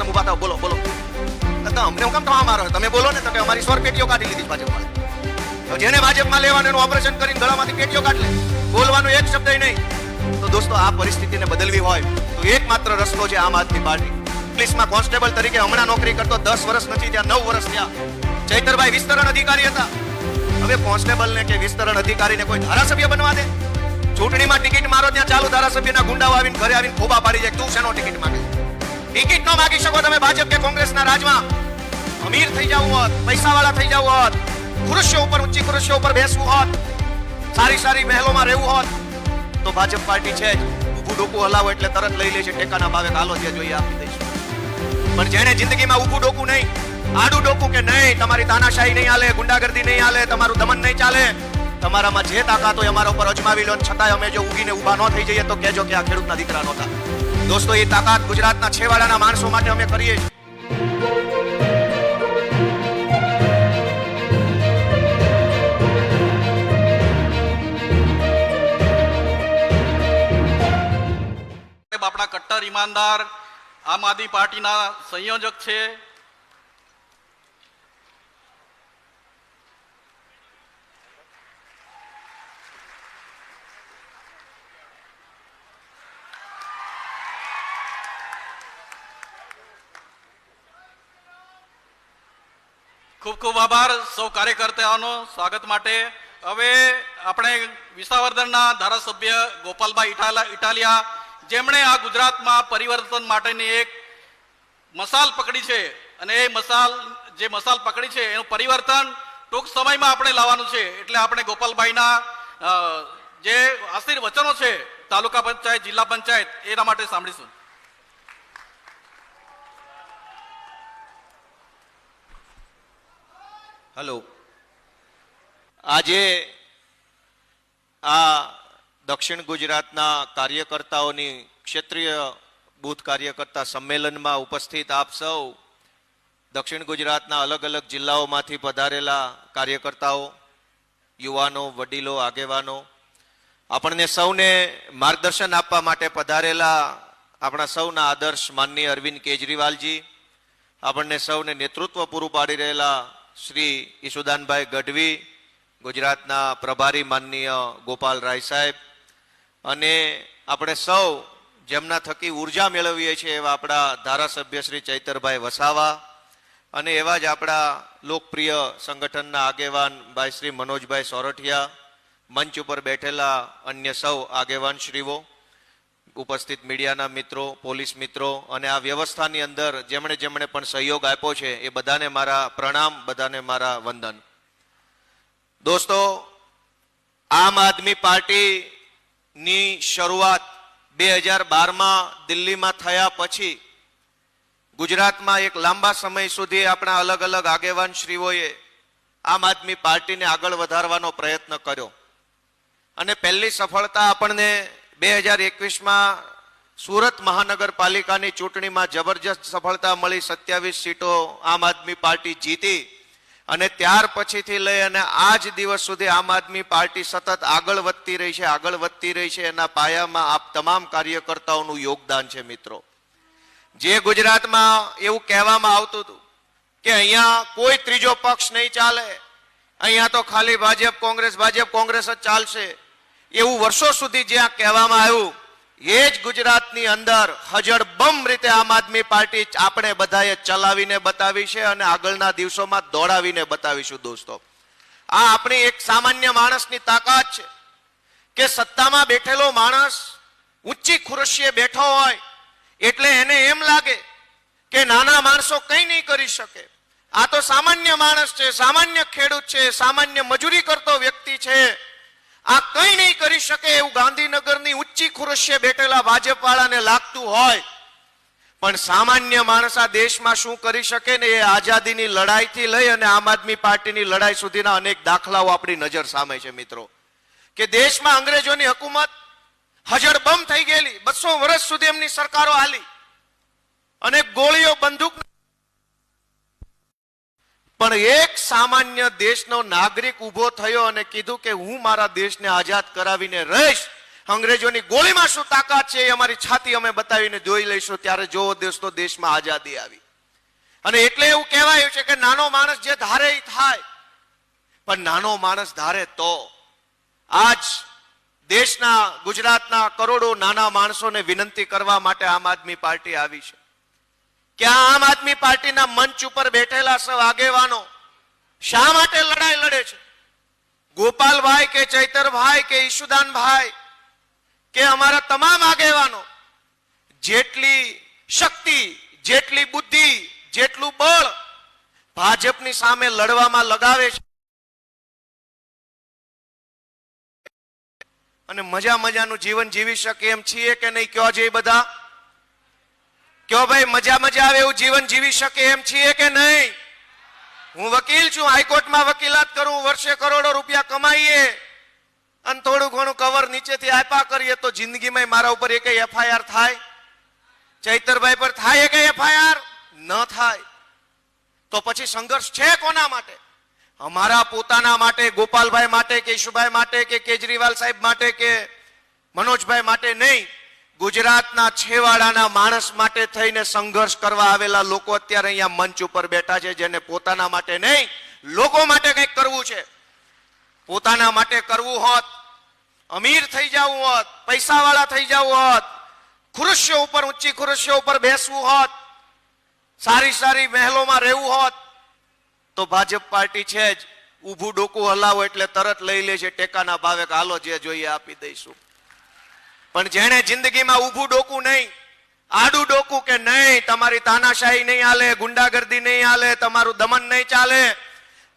તમે ઉભા થાવ, બોલો બોલો. અમને હું કામ તમારા મારો, તમે બોલો ને. તમે અમારી 100 પેટીઓ કાઢી લીધી ભાજપમાં. જેને ભાજપમાં લેવાનું એનું ઓપરેશન કરીને ગળામાંથી પેટીઓ કાઢી લે, બોલવાનો એક શબ્દ નહીં. તો દોસ્તો, આ પરિસ્થિતિને બદલવી હોય તો એકમાત્ર રસ્તો છે આમ આદમી પાર્ટી. પોલીસમાં કોન્સ્ટેબલ તરીકે હમણાં નોકરી કરતો 10 વર્ષ નથી ત્યાં, 9 વર્ષ થયા. ચૈતરભાઈ વિસ્તરણ અધિકારી હતા. હવે કોન્સ્ટેબલને કે વિસ્તરણ અધિકારીને કોઈ ધારાસભ્ય બનવા દે? ચૂંટણીમાં ટિકિટ મારો ત્યાં ચાલુ ધારાસભ્યના ગુંડાઓ આવીને ઘરે આવીને ખોબા પાડી જાય. તું શેનો ટિકિટ માંગે? ટિકિટ ન માગી શકો તમે ભાજપ કે કોંગ્રેસના રાજમાં. અમીર થઈ જવું હોત, પૈસાવાળા થઈ જવું હોત, ખુરશીઓ ઉપર, ઊંચી ખુરશીઓ ઉપર બેસવું હોત, સારી સારી મહેલોમાં રહેવું હોત, તો ભાજપ પાર્ટી છે જ. ઊભું ડોકું હલાવો એટલે તરત લઈ લે છે ટેકાના ભાવે. હાલો જે જોઈએ આપી દઈશું. પણ જેને જિંદગીમાં ઊભું ડોકું નહીં, આડું ડોકું કે નહીં, તમારી તાનાશાહી નહીં હાલે, ગુંડાગર્દી નહીં હાલે, તમારું દમન નહીં ચાલે, તમારામાં જે તાકાત હોય અમારા ઉપર અજમાવી લો. છતાંય અમે જો ઉગીને ઊભા ન થઈ જઈએ તો કહેજો કે આ ખેડૂતના દીકરા નહોતા. દોસ્તો, એ તાકાત ગુજરાતના છેવાડાના માણસો માટે અમે કરીએ છીએ. આપણા કટ્ટર ઈમાનદાર આમ આદમી પાર્ટીના સંયોજક છે. ખૂબ ખૂબ આભાર સૌ કાર્યકર્તાઓનો સ્વાગત માટે. હવે આપણે વિસાવદરના ધારાસભ્ય ગોપાલભાઈ ઇટાલિયા, જેમણે આ ગુજરાતમાં પરિવર્તન માટેની એક મસાલ પકડી છે, અને એ મસાલ પકડી છે એનું પરિવર્તન ટૂંક સમયમાં આપણે લાવવાનું છે. એટલે આપણે ગોપાલભાઈના જે આશીર્વચનો છે તાલુકા પંચાયત, જિલ્લા પંચાયત, એના માટે સાંભળીશું. હેલો. આજે આ દક્ષિણ ગુજરાતના કાર્યકર્તાઓની ક્ષેત્રીય બૂથ કાર્યકર્તા સંમેલનમાં ઉપસ્થિત આપ સૌ દક્ષિણ ગુજરાતના અલગ અલગ જિલ્લાઓમાંથી પધારેલા કાર્યકર્તાઓ, યુવાનો, વડીલો, આગેવાનો, આપણને સૌને માર્ગદર્શન આપવા માટે પધારેલા આપણા સૌના આદર્શ માનનીય અરવિંદ કેજરીવાલજી, આપણને સૌને નેતૃત્વ પૂરું પાડી રહેલા શ્રી ઈશુદાનભાઈ ગઢવી, ગુજરાતના પ્રભારી માનનીય ગોપાલ રાય સાહેબ, અને આપણે સૌ જેમના થકી ઉર્જા મેળવીએ છીએ એવા આપણા ધારાસભ્ય શ્રી ચૈતરભાઈ વસાવા, અને એવા જ આપણા લોકપ્રિય સંગઠનના આગેવાન ભાઈ શ્રી મનોજભાઈ સોરઠિયા, મંચ ઉપર બેઠેલા અન્ય સૌ આગેવાન શ્રીઓ, ઉપસ્થિત મીડિયાના મિત્રો, પોલીસ મિત્રો, અને આ વ્યવસ્થાની અંદર જેમણે જેમણે પણ સહયોગ આપ્યો છે એ બધાને મારા પ્રણામ, બધાને મારા વંદન. દોસ્તો, આમ આદમી પાર્ટીની શરૂઆત 2012માં દિલ્હીમાં થયા પછી ગુજરાતમાં એક લાંબા સમય સુધી આપણા અલગ અલગ આગેવાન શ્રીઓએ આમ આદમી પાર્ટીને આગળ વધારવાનો પ્રયત્ન કર્યો, અને પહેલી સફળતા આપણને 2021માં સુરત મહાનગરપાલિકાની ચૂંટણીમાં જબરજસ્ત સફળતા મળી. 27 સીટો આમ આદમી પાર્ટી જીતી, અને ત્યાર પછીથી લઈ અને આજ દિવસ સુધી આમ આદમી પાર્ટી સતત આગળ વધતી રહી છે. એના પાયામાં આપ તમામ કાર્યકર્તાઓનું યોગદાન છે. મિત્રો, જે ગુજરાતમાં એવું કહેવામાં આવતું હતું કે અહીંયા કોઈ ત્રીજો પક્ષ નહીં ચાલે, અહીંયા તો ખાલી ભાજપ કોંગ્રેસ જ ચાલશે, એવું વર્ષો સુધી જ્યાં કહેવામાં આવ્યું, એ જ ગુજરાતની અંદર હજળબમ રીતે આમ આદમી પાર્ટી આપણે બધાએ ચલાવીને બતાવી છે, અને આગળના દિવસોમાં દોડાવીને બતાવીશું. દોસ્તો, આ આપણી એક સામાન્ય માણસની તાકાત છે કે સત્તામાં બેઠેલો માણસ ઊંચી ખુરશીએ બેઠો હોય એટલે એને એમ લાગે કે નાના માણસો કંઈ નહીં કરી શકે. આ તો સામાન્ય માણસ છે, સામાન્ય ખેડૂત છે, સામાન્ય મજૂરી કરતો વ્યક્તિ છે, આ કંઈ નહીં કરી શકે એવું ગાંધીનગરની ઊંચી ખુરશીએ બેઠેલા ભાજપ વાળાને લાગતું હોય. પણ સામાન્ય માણસ આ દેશમાં શું કરી શકે ને, એ આઝાદીની લડાઈથી લઈ અને આમ આદમી પાર્ટીની લડાઈ સુધીના અનેક દાખલાઓ આપણી નજર સામે છે. મિત્રો, કે દેશમાં અંગ્રેજોની હુકુમત હજળબમ થઈ ગયેલી, 200 વર્ષ સુધી એમની સરકારો હાલી, અને ગોળીઓ, બંદૂક, પણ એક સામાન્ય દેશનો નાગરિક ઉભો થયો અને કીધું કે હું મારા દેશને આઝાદ કરાવીને રહીશ, અંગ્રેજોની ગોળીમાં શું તાકાત છે એ અમારી છાતી અમે બતાવીને જોઈ લઈશું. ત્યારે જોવો દોસ્તો, દેશમાં આઝાદી આવી. અને એટલે એવું કહેવાયું છે કે નાનો માણસ જે ધારે એ થાય, પણ નાનો માણસ ધારે તો. આજ દેશના, ગુજરાતના કરોડો નાના માણસોને વિનંતી કરવા માટે આમ આદમી પાર્ટી આવી છે કે આ આમ આદમી પાર્ટીના મંચ ઉપર બેઠેલા સૌ આગેવાનો શા માટે લડાઈ લડે છે? ગોપાલભાઈ કે ચૈતરભાઈ કે ઈશુદાનભાઈ કે અમારા તમામ આગેવાનો જેટલી શક્તિ, જેટલી બુદ્ધિ, જેટલું બળ ભાજપની સામે લડવામાં લગાવે છે અને મજાનું જીવન જીવી શકે એમ છીએ કે નહીં? કયો છે બધા? કયો ભાઈ, મજા આવે એવું જીવન જીવી શકે એમ છીએ કે નહીં? હું વકીલ છું, હાઈકોર્ટમાં વકીલાત કરું, વર્ષે કરોડો રૂપિયા કમાઈએ અને થોડું ઘણું કવર નીચેથી આપ્યા કરીએ તો જિંદગીમાં મારા ઉપર એક એફઆઈઆર થાય? ચૈતરભાઈ પર થાય એક એફઆઈઆર? ન થાય. તો પછી સંઘર્ષ છે કોના માટે? અમારા પોતાના માટે, ગોપાલભાઈ માટે કે ઈશુભાઈ માટે કે કેજરીવાલ સાહેબ માટે કે મનોજભાઈ માટે નહીં. ગુજરાતના છેવાડાના માણસ માટે થઈને સંઘર્ષ કરવા આવેલા લોકો અત્યારે અહીંયા મંચ ઉપર બેઠા છે, જેને પોતાના માટે નહીં, લોકો માટે કંઈક કરવું છે. પોતાના માટે કરવું હોત, અમીર થઈ જવું હોત, પૈસાવાળા થઈ જવું હોત, ખુરશીઓ ઉપર, ઊંચી ખુરશીઓ ઉપર બેસવું હોત, સારી મહેલોમાં રહેવું હોત, તો ભાજપ પાર્ટી છે જ ઊભું ડોકું હલાવો એટલે તરત લઈ લે છે ટેકાના ભાવે કે હાલો જે જોઈએ આપી દઈશું. પણ જેણે જિંદગીમાં ઊભું ડોકું નહીં, આડું ડોકું કે નહીં, તમારી તાનાશાહી નહીં હાલે, ગુંડાગર્દી નહીં હાલે, તમારું દમન નહીં ચાલે,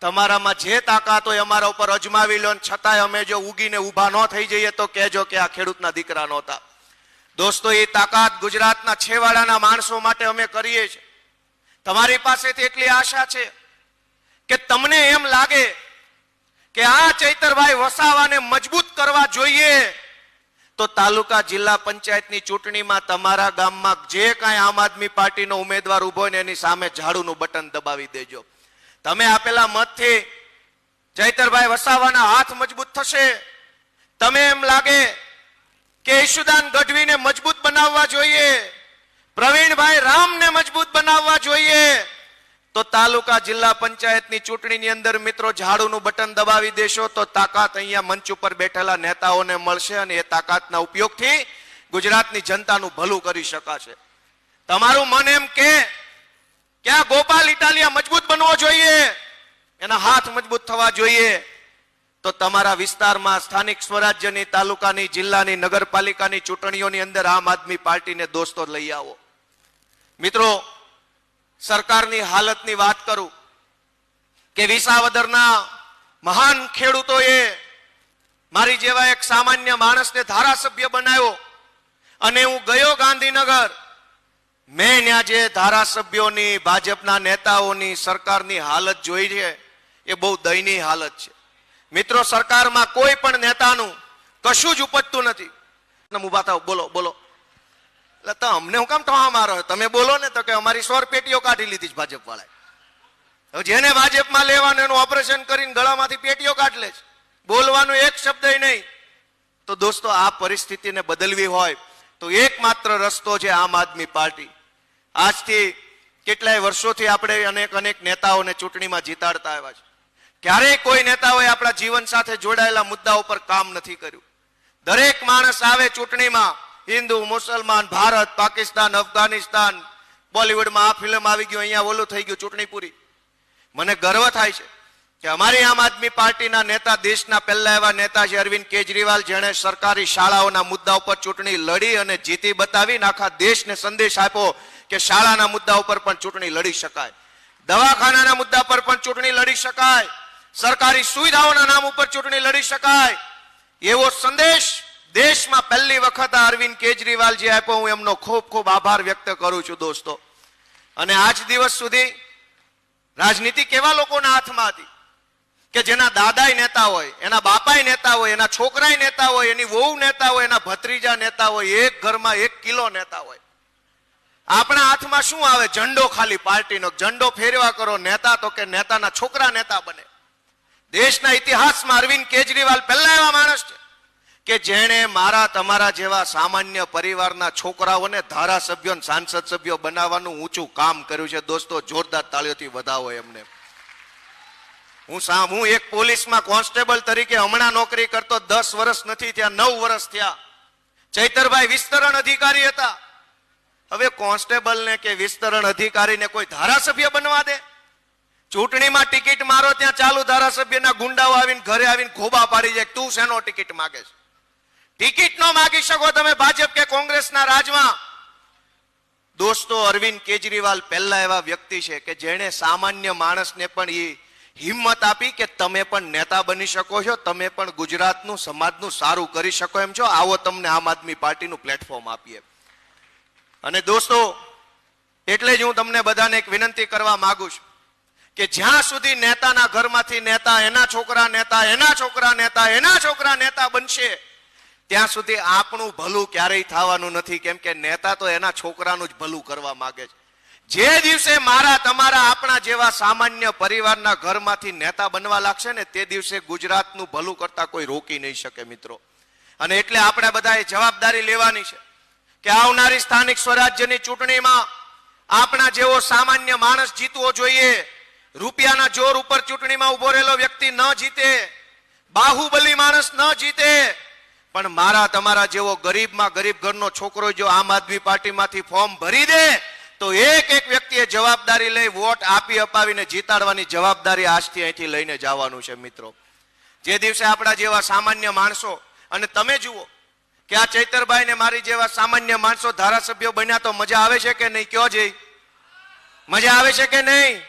તમારામાં જે તાકાત હોય અમારા ઉપર અજમાવી લો, છતાંય અમે જો ઉગીને ઊભા ન થઈ જઈએ તો કહેજો કે આ ખેડૂતના દીકરા નહોતા. દોસ્તો, એ તાકાત ગુજરાતના છેવાડાના માણસો માટે અમે કરીએ છીએ. તમારી પાસેથી એટલી આશા છે કે તમને એમ લાગે કે આ ચૈતરભાઈ વસાવાને મજબૂત કરવા જોઈએ તો તાલુકા જિલ્લા પંચાયતની ચૂંટણીમાં તમારા ગામમાં જે કાંઈ આમ આદમી પાર્ટીનો ઉમેદવાર ઉભો હોય ને એની સામે ઝાડુનું બટન દબાવી દેજો. તમે આપેલા મતથી ચૈતરભાઈ વસાવાના હાથ મજબૂત થશે. તમે એમ લાગે કે ઈશુદાન ગઢવીને મજબૂત બનાવવા જોઈએ, પ્રવીણભાઈ રામને મજબૂત બનાવવા જોઈએ, તો તાલુકા જિલ્લા પંચાયતની ચૂંટણીની અંદર મિત્રો ઝાડુનું બટન દબાવી દેશો તો તાકાત અહીંયા મંચ ઉપર બેઠેલા નેતાઓને મળશે અને એ તાકાતના ઉપયોગથી ગુજરાતની જનતાનું ભલું કરી શકાશે. તમારું મન એમ કે આ ગોપાલ ઇટાલિયા મજબૂત બનવો જોઈએ, એના હાથ મજબૂત થવા જોઈએ, તો તમારા વિસ્તારમાં સ્થાનિક સ્વરાજ્યની, તાલુકાની, જિલ્લાની, નગરપાલિકાની ચૂંટણીઓની અંદર આમ આદમી પાર્ટીને દોસ્તો લઈ આવો. મિત્રો, સરકારની હાલતની વાત કરું કે વિસાવદરના મહાન ખેડૂતોએ મારી જેવા એક સામાન્ય માણસને ધારાસભ્ય બનાવ્યો અને હું ગયો ગાંધીનગર. મેં ત્યાં જે ધારાસભ્યોની, ભાજપના નેતાઓની, સરકારની હાલત જોઈ છે એ બહુ દયનીય હાલત છે. મિત્રો, સરકારમાં કોઈ પણ નેતાનું કશું જ ઉપજતું નથી. ઉભા થાવ, બોલો. એટલે તો અમને હું કામ ઠોહા મારો? તમે બોલો ને તો કે અમારી 100 પેટીઓ કાઢી લીધી છે ભાજપ વાળાએ. હવે જેને ભાજપમાં લેવાનું એનું ઓપરેશન કરીને ગળામાંથી પેટીઓ કાઢ લે છે, બોલવાનું એક શબ્દ નહીં. તો દોસ્તો, આ પરિસ્થિતિને બદલવી હોય તો એકમાત્ર રસ્તો છે આમ આદમી પાર્ટી. આજથી કેટલાય વર્ષોથી આપણે અનેક નેતાઓને ચૂંટણીમાં જીતાડતા આવ્યા છે. ક્યારેય કોઈ નેતાઓએ આપણા જીવન સાથે જોડાયેલા મુદ્દાઓ પર કામ નથી કર્યું. દરેક માણસ આવે ચૂંટણીમાં, હિન્દુ, મુસલમાન, ભારત, પાકિસ્તાન, અફઘાનિસ્તાન, બોલિવૂડમાં આ ફિલ્મ આવી ગયું, અહીંયા ઓલું થઈ ગયું, ચૂંટણી પૂરી. મને ગર્વ થાય છે કે અમારી આમ આદમી પાર્ટીના નેતા, દેશના પહેલા એવા નેતા છે અરવિંદ કેજરીવાલ, જેણે સરકારી શાળાઓના મુદ્દા ઉપર ચૂંટણી લડી અને જીતી બતાવીને આખા દેશને સંદેશ આપ્યો કે શાળાના મુદ્દા ઉપર પણ ચૂંટણી લડી શકાય, દવાખાનાના મુદ્દા પર પણ ચૂંટણી લડી શકાય, સરકારી સુવિધાઓના નામ ઉપર ચૂંટણી લડી શકાય. એવો સંદેશ દેશમાં પહેલી વખત અરવિંદ કેજરીવાલજી આપ્યો. હું એમનો ખૂબ આભાર વ્યક્ત કરું છું દોસ્તો. અને આજ દિવસ સુધી રાજનીતિ કેવા લોકોના હાથમાં હતી કે જેના દાદાય નેતા હોય, એના બાપાય નેતા હોય, એના છોકરાય નેતા હોય, એની વહુ નેતા હોય, એના ભત્રીજા નેતા હોય, એક ઘરમાં 1 કિલો નેતા હોય. આપણા હાથમાં શું આવે? ઝંડો, ખાલી પાર્ટીનો ઝંડો ફેરવા કરો. નેતા તો કે નેતાના છોકરા નેતા બને. દેશના ઇતિહાસમાં અરવિંદ કેજરીવાલ પહેલા એવા માણસ છે કે જેણે મારા તમારા જેવા સામાન્ય પરિવારના છોકરાઓને ધારાસભ્યો અને સાંસદ સભ્યો બનાવવાનું ઊંચું કામ કર્યું છે. દોસ્તો, જોરદાર તાળીઓથી વધાવો એમને. હું એક પોલીસમાં કોન્સ્ટેબલ તરીકે હમણાં નોકરી કરતો, 10 વર્ષ નથી થયા, 9 વર્ષ થયા. ચૈતરભાઈ વિસ્તરણ અધિકારી હતા. હવે કોન્સ્ટેબલ ને કે વિસ્તરણ અધિકારીને કોઈ ધારાસભ્ય બનવા દે? ચૂંટણીમાં ટિકિટ મારો ત્યાં ચાલુ ધારાસભ્યના ગુંડાઓ આવીને ઘરે આવીને ખોબા પાડી જાય, તું શેનો ટિકિટ માગે છે? ટિકિટ નો માગી શકો તમે ભાજપ કે કોંગ્રેસના રાજમાં. દોસ્તો, અરવિંદ કેજરીવાલ પહેલા એવા વ્યક્તિ છે કે જેણે સામાન્ય માણસને પણ એ હિંમત આપી કે તમે પણ નેતા બની શકો છો, તમે પણ ગુજરાતનું સમાજનું સારું કરી શકો એમ છો, આવો તમને આમ આદમી પાર્ટીનું પ્લેટફોર્મ આપીએ. અને દોસ્તો, એટલે જ હું તમને બધાને એક વિનંતી કરવા માંગુ છું કે જ્યાં સુધી નેતાના ઘરમાંથી નેતા, એના છોકરા નેતા, એના છોકરા નેતા, એના છોકરા નેતા બનશે, ત્યાં સુધી આપણું ભલું ક્યારેય થવાનું નથી. કેમ કે નેતા તો એના છોકરાનું જ ભલું કરવા માંગે છે. જે દિવસે મારા તમારા આપણા જેવા સામાન્ય પરિવારના ઘરમાંથી નેતા બનવા લાગશે ને, તે દિવસે ગુજરાતનું ભલું કરતા કોઈ રોકી નહીં શકે મિત્રો. અને એટલે આપણે બધાએ જવાબદારી લેવાની છે કે આવનારી સ્થાનિક સ્વરાજ્યની ચૂંટણીમાં આપણા જેવો સામાન્ય માણસ જીતવો જોઈએ. રૂપિયાના જોર ઉપર ચૂંટણીમાં ઉભો રહેલો વ્યક્તિ ન જીતે, બાહુબલી માણસ ન જીતે, પણ મારા તમારા જેવો ગરીબમાં ગરીબ ઘરનો છોકરો જો આમ આદમી પાર્ટીમાંથી ફોર્મ ભરી દે તો એક એક વ્યક્તિએ જવાબદારી લઈ વોટ આપી અપાવીને જીતાડવાની જવાબદારી આજથી અહીંથી લઈને જવાનું છે મિત્રો. જે દિવસે આપણા જેવા સામાન્ય માણસો, અને તમે જુઓ કે આ ચૈતરભાઈ ને મારી જેવા સામાન્ય માણસો ધારાસભ્યો બન્યા તો મજા આવે છે કે નહીં? કયો જઈ મજા આવે છે કે નહીં?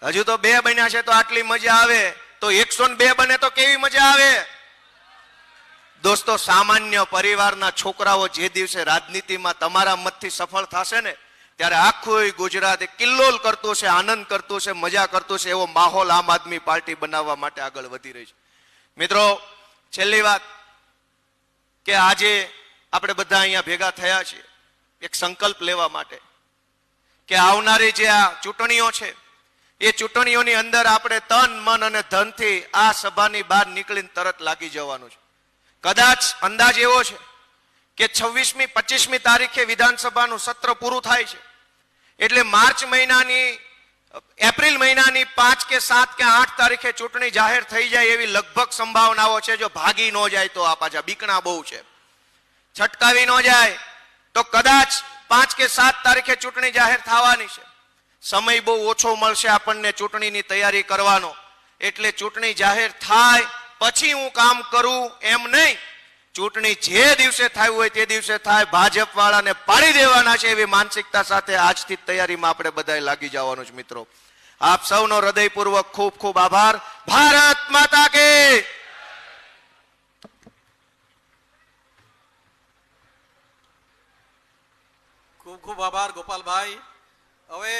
હજુ તો 2 બન્યા છે તો આટલી મજા આવે, તો 102 બને તો કેવી મજા આવે? દોસ્તો, સામાન્ય પરિવારના છોકરાઓ જે દિવસે રાજનીતિમાં તમારા મતથી સફળ થશે ને, ત્યારે આખું ગુજરાત કિલ્લોલ કરતું છે, આનંદ કરતું છે, મજા કરતું છે. એવો માહોલ આમ આદમી પાર્ટી બનાવવા માટે આગળ વધી રહી છે. મિત્રો, છેલ્લી વાત કે આજે આપણે બધા અહીંયા ભેગા થયા છીએ એક સંકલ્પ લેવા માટે કે આવનારી જે આ ચૂંટણીઓ છે, એ ચૂંટણીઓની અંદર આપણે તન મન અને ધનથી આ સભાની બહાર નીકળીને તરત લાગી જવાનું છે. કદાચ અંદાજ એવો છે કે 26મી 25મી તારીખે વિધાનસભાનું સત્ર પૂરું થાય છે, એટલે માર્ચ મહિનાની, એપ્રિલ મહિનાની 5 કે 7 કે 8 તારીખે ચૂંટણી જાહેર થઈ જાય એવી લગભગ સંભાવનાઓ છે. જો ભાગી ન જાય તો, આ પાછા બીકણા બહુ છે, છટકાવી ન જાય તો કદાચ 5 કે 7 તારીખે ચૂંટણી જાહેર થવાની છે. સમય બહુ ઓછો મળશે આપણને ચૂંટણીની તૈયારી કરવાનો, એટલે ચૂંટણી જાહેર થાય પછી હું કામ કરું એમ નહીં. ચૂંટણી જે દિવસે થાય હોય તે દિવસે થાય, ભાજપ વાળાને પાડી દેવાના છે એવી માનસિકતા સાથે આજથી તૈયારીમાં આપણે બધાએ લાગી જવાનું છે મિત્રો. આપ સૌનો હૃદયપૂર્વક ખૂબ ખૂબ આભાર. ભારત માતા કી. ખૂબ ખૂબ આભાર ગોપાલભાઈ. હવે